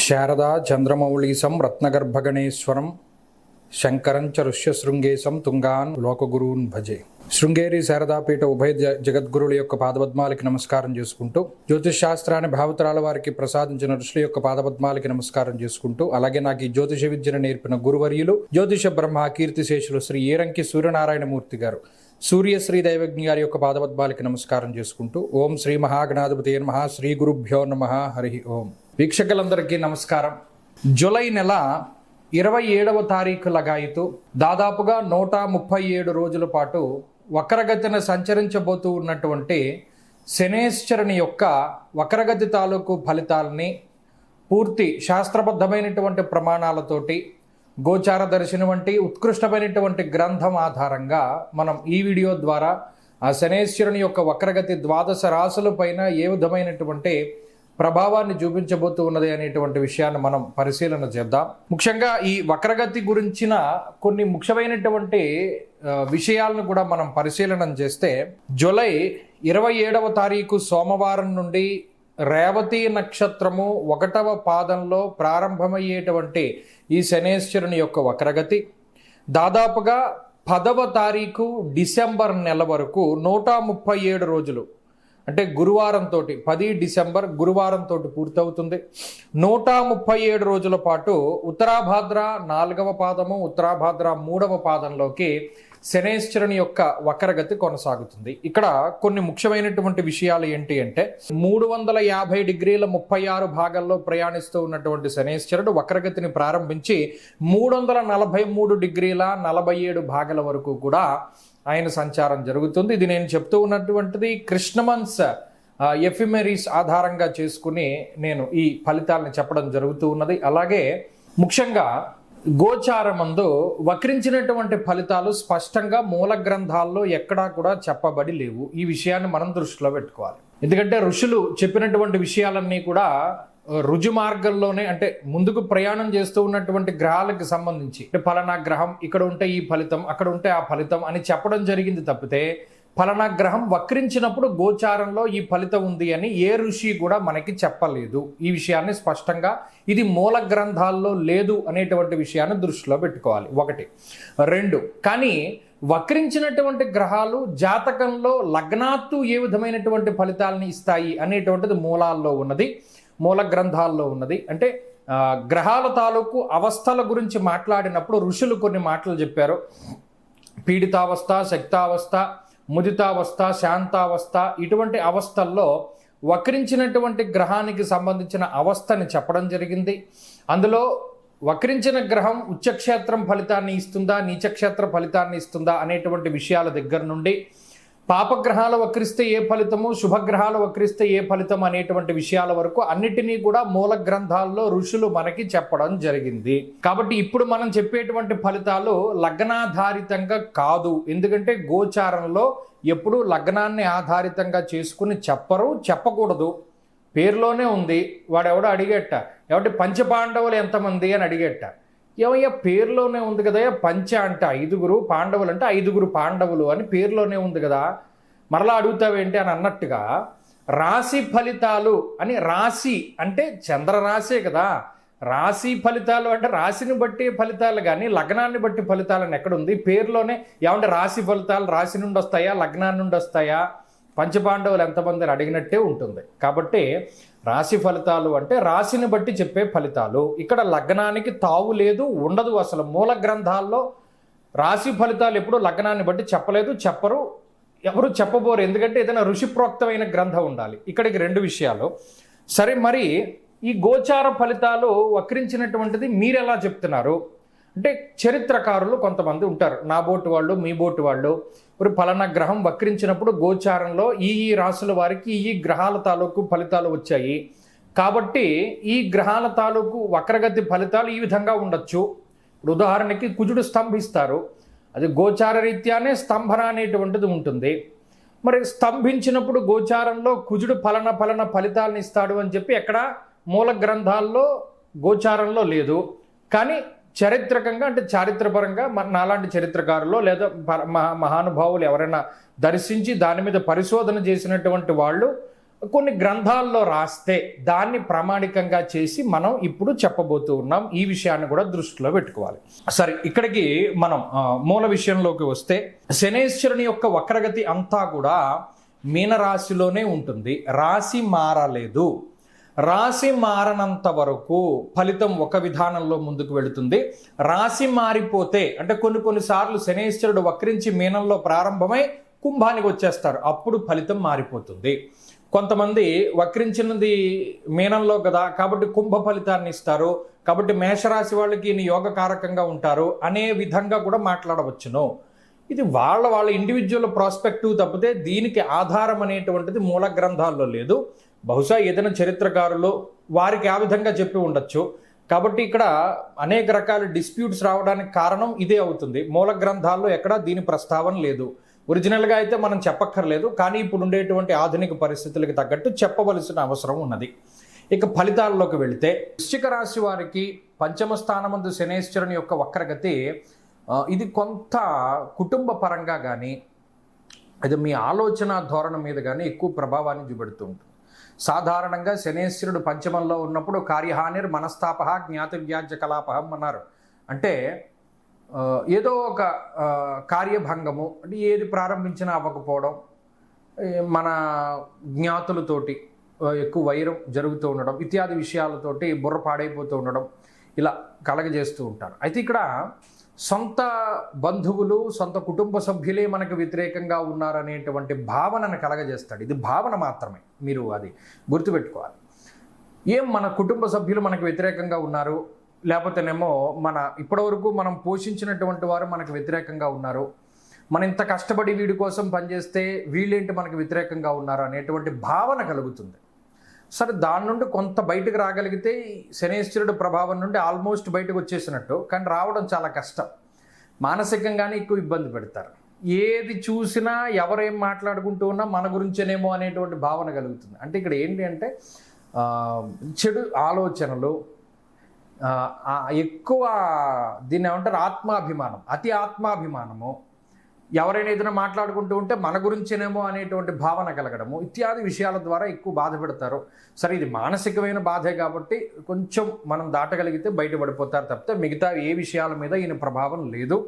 శారదా చంద్రమౌళీశం రత్నగర్భగణేశ్వరం శంకరంచ ఋష్యశృంగేశం తుంగాన్ లోకగురూన్ భజే. శృంగేరి శారదాపీఠ ఉభయ జగద్గురుల యొక్క పాదపద్మాలకి నమస్కారం చేసుకుంటూ, జ్యోతిష్ శాస్త్రాన్ని భావతరాల వారికి ప్రసాదించిన ఋషుల యొక్క పాదపద్మాలకి నమస్కారం చేసుకుంటూ, అలాగే నాకు ఈ జ్యోతిష విద్యను నేర్పిన గురువర్యులు జ్యోతిష బ్రహ్మ కీర్తిశేషులు శ్రీ ఏరంకి సూర్యనారాయణమూర్తి గారు సూర్యశ్రీ దైవజ్ఞ గారి యొక్క పాదపద్మాలకి నమస్కారం చేసుకుంటూ, ఓం శ్రీ మహాగణాధిపతి నమః, శ్రీ గురుభ్యో నమః, హరి ఓం. వీక్షకులందరికీ నమస్కారం. జూలై నెల 27వ తారీఖు లగాయితూ దాదాపుగా 137 రోజుల పాటు వక్రగతిన సంచరించబోతూ ఉన్నటువంటి శనేశ్వరుని యొక్క వక్రగతి తాలూకు ఫలితాలని పూర్తి శాస్త్రబద్ధమైనటువంటి ప్రమాణాలతోటి గోచార దర్శనం వంటి ఉత్కృష్టమైనటువంటి గ్రంథం ఆధారంగా మనం ఈ వీడియో ద్వారా ఆ శనేశ్వరుని యొక్క వక్రగతి 12 రాశుల పైన ఏ విధమైనటువంటి ప్రభావాన్ని చూపించబోతూ ఉన్నది అనేటువంటి విషయాన్ని మనం పరిశీలన చేద్దాం. ముఖ్యంగా ఈ వక్రగతి గురించిన కొన్ని ముఖ్యమైనటువంటి విషయాలను కూడా మనం పరిశీలన చేస్తే, జూలై 27వ తారీఖు సోమవారం నుండి రేవతి నక్షత్రము 1వ పాదంలో ప్రారంభమయ్యేటువంటి ఈ శనేశ్వరుని యొక్క వక్రగతి దాదాపుగా 10వ తారీఖు డిసెంబర్ నెల వరకు 137 రోజులు, అంటే గురువారంతో 10 డిసెంబర్ గురువారంతో పూర్తవుతుంది. 137 రోజుల పాటు ఉత్తరాభాద్ర 4వ పాదము, ఉత్తరాభాద్ర 3వ పాదంలోకి శనేశ్వరుని యొక్క వక్రగతి కొనసాగుతుంది. ఇక్కడ కొన్ని ముఖ్యమైనటువంటి విషయాలు ఏంటి అంటే, 350 డిగ్రీల 36 భాగాల్లో ప్రయాణిస్తూ ఉన్నటువంటి శనేశ్వరుడు వక్రగతిని ప్రారంభించి 343 డిగ్రీల 47 భాగాల వరకు కూడా ఆయన సంచారం జరుగుతుంది. ఇది నేను చెప్తూ ఉన్నటువంటిది కృష్ణమన్స్ ఎఫిమెరీస్ ఆధారంగా చేసుకుని నేను ఈ ఫలితాలను చెప్పడం జరుగుతూ ఉన్నది. అలాగే ముఖ్యంగా గోచారమందు వక్రించినటువంటి ఫలితాలు స్పష్టంగా మూల గ్రంథాల్లో ఎక్కడా కూడా చెప్పబడి లేవు. ఈ విషయాన్ని మనం దృష్టిలో పెట్టుకోవాలి. ఎందుకంటే ఋషులు చెప్పినటువంటి విషయాలన్నీ కూడా రుజు మార్గంలోనే, అంటే ముందుకు ప్రయాణం చేస్తూ ఉన్నటువంటి గ్రహాలకు సంబంధించి, అంటే ఫలానా గ్రహం ఇక్కడ ఉంటే ఈ ఫలితం, అక్కడ ఉంటే ఆ ఫలితం అని చెప్పడం జరిగింది తప్పితే ఫలానా గ్రహం వక్రించినప్పుడు గోచారంలో ఈ ఫలితం ఉంది అని ఏ ఋషి కూడా మనకి చెప్పలేదు. ఈ విషయాన్ని స్పష్టంగా ఇది మూల గ్రంథాల్లో లేదు అనేటువంటి విషయాన్ని దృష్టిలో పెట్టుకోవాలి. 1. 2, కానీ వక్రించినటువంటి గ్రహాలు జాతకంలో లగ్నాత్తు ఏ విధమైనటువంటి ఫలితాలని ఇస్తాయి అనేటువంటిది మూలాల్లో ఉన్నది, మూల గ్రంథాల్లో ఉన్నది. అంటే గ్రహాల తాలూకు అవస్థల గురించి మాట్లాడినప్పుడు ఋషులు కొన్ని మాటలు చెప్పారు. పీడితావస్థ, శక్తావస్థ, ముదితావస్థ, శాంతావస్థ, ఇటువంటి అవస్థల్లో వక్రించినటువంటి గ్రహానికి సంబంధించిన అవస్థని చెప్పడం జరిగింది. అందులో వక్రించిన గ్రహం ఉచ్చక్షేత్రం ఫలితాన్ని ఇస్తుందా, నీచక్షేత్ర ఫలితాన్ని ఇస్తుందా అనేటువంటి విషయాల దగ్గర నుండి, పాపగ్రహాలు వక్రిస్తే ఏ ఫలితము, శుభగ్రహాలు వక్రిస్తే ఏ ఫలితం అనేటువంటి విషయాల వరకు అన్నిటినీ కూడా మూల గ్రంథాల్లో ఋషులు మనకి చెప్పడం జరిగింది. కాబట్టి ఇప్పుడు మనం చెప్పేటువంటి ఫలితాలు లగ్నాధారితంగా కాదు. ఎందుకంటే గోచారంలో ఎప్పుడు లగ్నాన్ని ఆధారితంగా చేసుకుని చెప్పరు, చెప్పకూడదు. పేరులోనే ఉంది. వాడెవడో అడిగేట, ఎవరి పంచపాండవులు ఎంతమంది అని అడిగేట. ఏమయ్యా పేరులోనే ఉంది కదా, పంచ అంటే 5 పాండవులు అంటే 5 పాండవులు అని పేరులోనే ఉంది కదా, మరలా అడుగుతావేంటి అని అన్నట్టుగా రాశి ఫలితాలు అని, రాశి అంటే చంద్రరాశే కదా, రాశి ఫలితాలు అంటే రాశిని బట్టి ఫలితాలు కానీ లగ్నాన్ని బట్టి ఫలితాలని ఎక్కడుంది? పేరులోనే ఏమంటే రాశి ఫలితాలు రాశి నుండి వస్తాయా, లగ్నాన్ని నుండి వస్తాయా, పంచపాండవులు ఎంతమంది అని అడిగినట్టే ఉంటుంది. కాబట్టి రాశి ఫలితాలు అంటే రాశిని బట్టి చెప్పే ఫలితాలు. ఇక్కడ లగ్నానికి తావు లేదు, ఉండదు. అసలు మూల గ్రంథాల్లో రాశి ఫలితాలు ఎప్పుడు లగ్నాన్ని బట్టి చెప్పలేదు, చెప్పరు, ఎవరు చెప్పబోరు. ఎందుకంటే ఏదైనా ఋషిప్రోక్తమైన గ్రంథం ఉండాలి. ఇక్కడికి 2 విషయాలు. సరే, మరి ఈ గోచార ఫలితాలు వక్రించినటువంటిది మీరు ఎలా చెప్తున్నారు అంటే, చరిత్రకారులు కొంతమంది ఉంటారు, నా బోటు వాళ్ళు, మీ బోటు వాళ్ళు, ஒரு ఫలానా గ్రహం వక్రించినప్పుడు గోచారంలో ఈ రాశుల వారికి ఈ గ్రహాల తాలూకు ఫలితాలు వచ్చాయి కాబట్టి ఈ గ్రహాల తాలూకు వక్రగతి ఫలితాలు ఈ విధంగా ఉండొచ్చు. ఇప్పుడు ఉదాహరణకి కుజుడు స్తంభిస్తారు, అది గోచార రీత్యానే స్తంభన అనేటువంటిది ఉంటుంది. మరి స్తంభించినప్పుడు గోచారంలో కుజుడు ఫలన ఫలితాలను ఇస్తాడు అని చెప్పి ఎక్కడ మూల గ్రంథాల్లో గోచారంలో లేదు. కానీ చారిత్రకంగా, అంటే చారిత్రపరంగా నాలాంటి చరిత్రకారులు లేదా మహానుభావులు ఎవరైనా దర్శించి దాని మీద పరిశోధన చేసినటువంటి వాళ్ళు కొన్ని గ్రంథాల్లో రాస్తే దాన్ని ప్రామాణికంగా చేసి మనం ఇప్పుడు చెప్పబోతూ ఉన్నాం. ఈ విషయాన్ని కూడా దృష్టిలో పెట్టుకోవాలి. సరే, ఇక్కడికి మనం మూల విషయంలోకి వస్తే, శనేశ్వరుని యొక్క వక్రగతి అంతా కూడా మీనరాశిలోనే ఉంటుంది. రాశి మారలేదు. రాశి మారనంత వరకు ఫలితం ఒక విధానంలో ముందుకు వెళుతుంది. రాశి మారిపోతే అంటే కొన్నిసార్లు శనేశ్వరుడు వక్రించి మీనంలో ప్రారంభమై కుంభానికి వచ్చేస్తారు, అప్పుడు ఫలితం మారిపోతుంది. కొంతమంది వక్రించినది మీనంలో కదా కాబట్టి కుంభ ఫలితాన్ని ఇస్తారు, కాబట్టి మేషరాశి వాళ్ళకి ఈయన యోగకారకంగా ఉంటారు అనే విధంగా కూడా మాట్లాడవచ్చును. ఇది వాళ్ళ ఇండివిజువల్ ప్రాస్పెక్టివ్ తప్పితే దీనికి ఆధారం అనేటువంటిది మూల గ్రంథాల్లో లేదు. బహుశా ఏదైనా చరిత్రకారులు వారికి ఆ విధంగా చెప్పి ఉండొచ్చు. కాబట్టి ఇక్కడ అనేక రకాల డిస్ప్యూట్స్ రావడానికి కారణం ఇదే అవుతుంది. మూల గ్రంథాల్లో ఎక్కడా దీని ప్రస్తావన లేదు. ఒరిజినల్గా అయితే మనం చెప్పక్కర్లేదు, కానీ ఇప్పుడు ఉండేటువంటి ఆధునిక పరిస్థితులకు తగ్గట్టు చెప్పవలసిన అవసరం ఉన్నది. ఇక ఫలితాల్లోకి వెళితే, వృశ్చిక రాశి వారికి పంచమ స్థానమందు శనేశ్వరుని యొక్క వక్రగతి ఇది కొంత కుటుంబ పరంగా కానీ అది మీ ఆలోచన ధోరణ మీద కానీ ఎక్కువ ప్రభావాన్ని చూపెడుతూ ఉంటుంది. సాధారణంగా శనేశ్వరుడు పంచమంలో ఉన్నప్పుడు కార్యహానిర్ మనస్తాప జ్ఞాతివ్యాజ్య కలాపహం అన్నారు. అంటే ఏదో ఒక కార్యభంగము, అంటే ఏది ప్రారంభించినా అవ్వకపోవడం, మన జ్ఞాతులతోటి ఎక్కువ వైరం జరుగుతూ ఉండడం ఇత్యాది విషయాలతోటి బుర్ర పాడైపోతూ ఉండడం ఇలా కలగజేస్తూ ఉంటారు. అయితే ఇక్కడ సొంత బంధువులు, సొంత కుటుంబ సభ్యులే మనకు వ్యతిరేకంగా ఉన్నారనేటువంటి భావనను కలగజేస్తాడు. ఇది భావన మాత్రమే, మీరు అది గుర్తుపెట్టుకోవాలి. మన కుటుంబ సభ్యులు మనకు వ్యతిరేకంగా ఉన్నారు, లేకపోతేనేమో ఇప్పటివరకు మనం పోషించినటువంటి వారు మనకు వ్యతిరేకంగా ఉన్నారు, మనం ఇంత కష్టపడి వీడి కోసం పనిచేస్తే వీళ్ళేంటి మనకు వ్యతిరేకంగా ఉన్నారు అనేటువంటి భావన కలుగుతుంది. సరే, దాని నుండి కొంత బయటకు రాగలిగితే శనేశ్వరుడు ప్రభావం నుండి ఆల్మోస్ట్ బయటకు వచ్చేసినట్టు, కానీ రావడం చాలా కష్టం. మానసికంగానే ఎక్కువ ఇబ్బంది పెడతారు. ఏది చూసినా ఎవరేం మాట్లాడుకుంటూ ఉన్నా మన గురించేనేమో అనేటువంటి భావన కలుగుతుంది. అంటే ఇక్కడ ఏంటి అంటే చెడు ఆలోచనలు, ఎక్కువ దీన్ని ఏమంటారు ఆత్మాభిమానం, అతి ఆత్మాభిమానము, ఎవరైనా ఏదైనా మాట్లాడుకుంటూ ఉంటే మన గురించేనేమో అనేటువంటి భావన కలగడము ఇత్యాది విషయాల ద్వారా ఎక్కువ బాధ పెడతారు. సరే, ఇది మానసికమైన బాధే కాబట్టి కొంచెం మనం దాటగలిగితే బయటపడిపోతారు తప్పితే మిగతా ఏ విషయాల మీద ఈయన ప్రభావం లేదు.